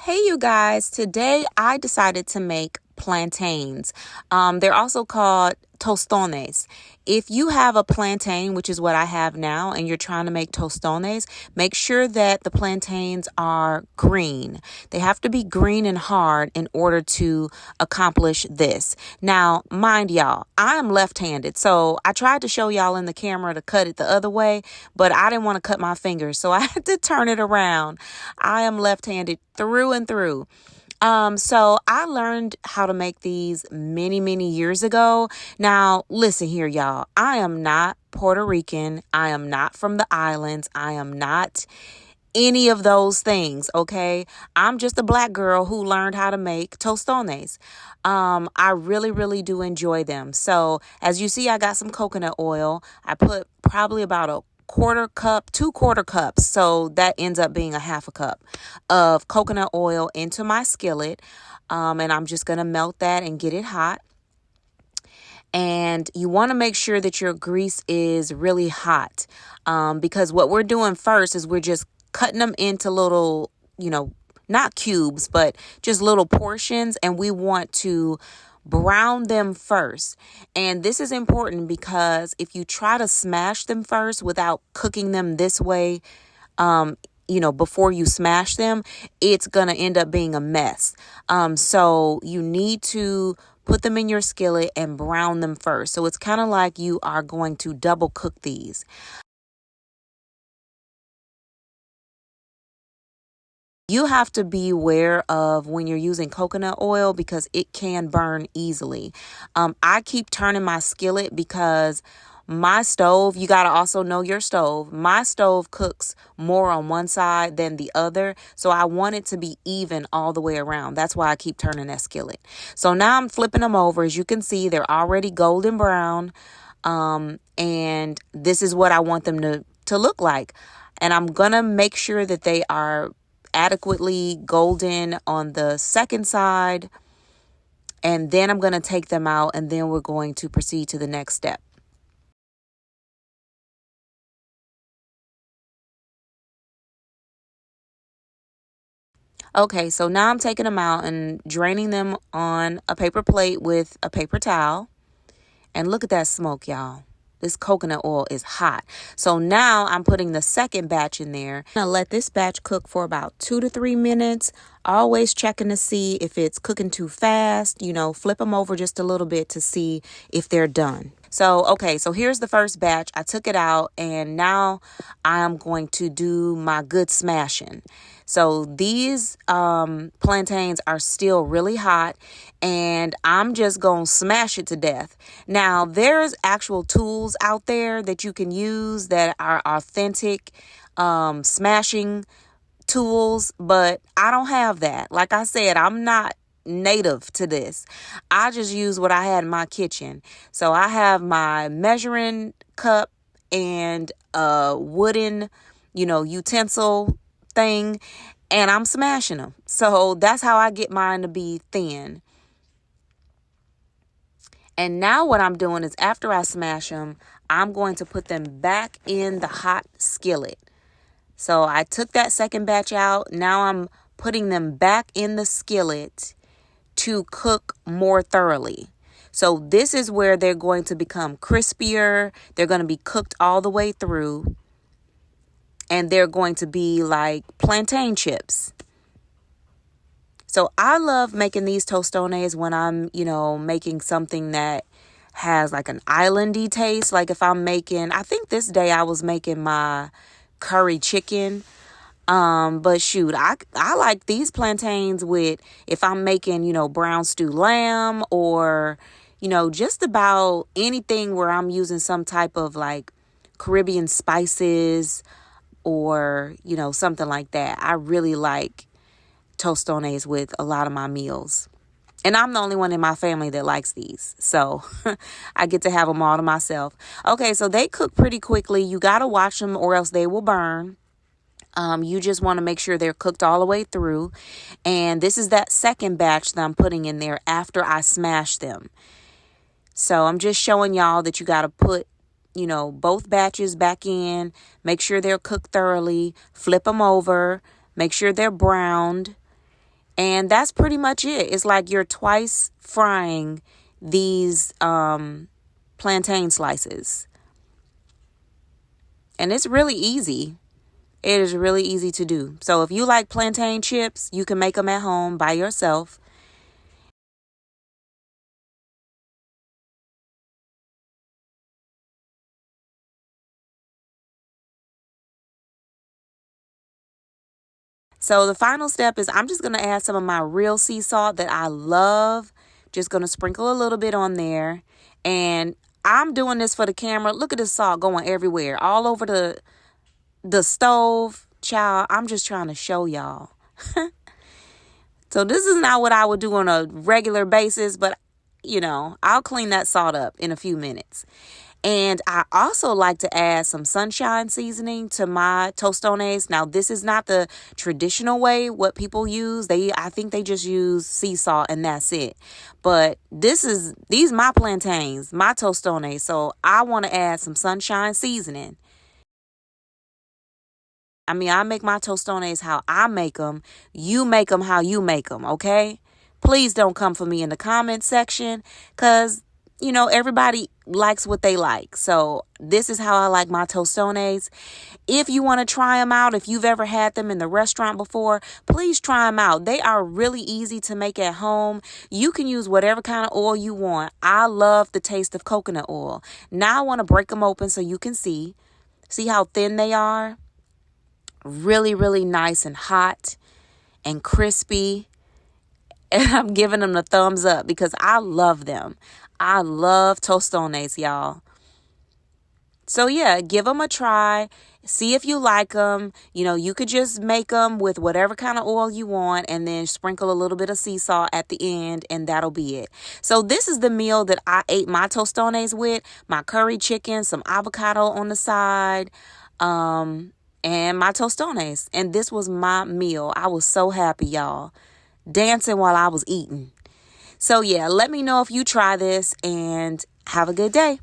Hey, you guys. Today I decided to make plantains. They're also called tostones. If you have a plantain, which is what I have now, and you're trying to make tostones, make sure that the plantains are green. They have to be green and hard in order to accomplish this. Now, mind y'all, I am left-handed, so I tried to show y'all in the camera to cut it the other way, but I didn't want to cut my fingers, so I had to turn it around. I am left-handed through and through. So I learned how to make these many years ago. Now, listen here, y'all. I am not Puerto Rican. I am not from the islands. I am not any of those things, okay? I'm just a black girl who learned how to make tostones. I really do enjoy them. So as you see, I got some coconut oil. I put probably about a quarter cup, 2/4 cups. So that ends up being a half a cup of coconut oil into my skillet. And I'm just going to melt that and get it hot. And you want to make sure that your grease is really hot, because what we're doing first is we're just cutting them into little, not cubes, but just little portions. And we want to brown them first. And this is important because if you try to smash them first without cooking them this way, before you smash them, it's going to end up being a mess. So you need to put them in your skillet and brown them first. So it's kind of like you are going to double cook these. You have to be aware of when you're using coconut oil because it can burn easily. I keep turning my skillet because my stove, you got to also know your stove. My stove cooks more on one side than the other. So I want it to be even all the way around. That's why I keep turning that skillet. So now I'm flipping them over. As you can see, they're already golden brown. And this is what I want them to look like. And I'm going to make sure that they are adequately golden on the second side. And then I'm going to take them out and then we're going to proceed to the next step. Okay, so now I'm taking them out and draining them on a paper plate with a paper towel. And look at that smoke, y'all. This coconut oil is hot. So now I'm putting the second batch in there. I'm going to let this batch cook for about 2 to 3 minutes. Always checking to see if it's cooking too fast. Flip them over just a little bit to see if they're done. So here's the first batch. I took it out and now I'm going to do my good smashing. So these plantains are still really hot and I'm just going to smash it to death. Now, there's actual tools out there that you can use that are authentic smashing tools, but I don't have that. Like I said, I'm not native to this. I just use what I had in my kitchen. So I have my measuring cup and a wooden, utensil thing, and I'm smashing them. So that's how I get mine to be thin. And now what I'm doing is after I smash them, I'm going to put them back in the hot skillet. So I took that second batch out. Now I'm putting them back in the skillet to cook more thoroughly. So this is where they're going to become crispier. They're going to be cooked all the way through. And they're going to be like plantain chips. So I love making these tostones when I'm, making something that has like an islandy taste. Like if I'm making, I think this day I was making my curry chicken. But shoot, I like these plantains with, if I'm making, brown stew lamb or, just about anything where I'm using some type of like Caribbean spices or, something like that. I really like tostones with a lot of my meals. And I'm the only one in my family that likes these. So I get to have them all to myself. Okay, so they cook pretty quickly. You got to watch them or else they will burn. You just want to make sure they're cooked all the way through. And this is that second batch that I'm putting in there after I smash them. So I'm just showing y'all that you got to put, both batches back in. Make sure they're cooked thoroughly. Flip them over. Make sure they're browned. And that's pretty much it. It's like you're twice frying these plantain slices. And it's really easy. It is really easy to do. So if you like plantain chips, you can make them at home by yourself. So the final step is I'm just going to add some of my real sea salt that I love. Just going to sprinkle a little bit on there. And I'm doing this for the camera. Look at the salt going everywhere, all over the stove. Child, I'm just trying to show y'all. So this is not what I would do on a regular basis, but I'll clean that salt up in a few minutes. And I also like to add some sunshine seasoning to my tostones. Now, this is not the traditional way what people use. I think they just use sea salt and that's it. But these my plantains, my tostones. So I want to add some sunshine seasoning. I mean, I make my tostones how I make them. You make them how you make them, okay? Please don't come for me in the comment section because, everybody likes what they like. So this is how I like my tostones. If you want to try them out, if you've ever had them in the restaurant before, please try them out. They are really easy to make at home. You can use whatever kind of oil you want. I love the taste of coconut oil. Now I want to break them open so you can see how thin they are. Really, really nice and hot and crispy. And I'm giving them the thumbs up because I love them. I love tostones, y'all. So yeah, give them a try. See if you like them. You could just make them with whatever kind of oil you want and then sprinkle a little bit of sea salt at the end and that'll be it. So this is the meal that I ate my tostones with. My curry chicken, some avocado on the side, and my tostones. And this was my meal. I was so happy, y'all. Dancing while I was eating. So yeah, let me know if you try this and have a good day.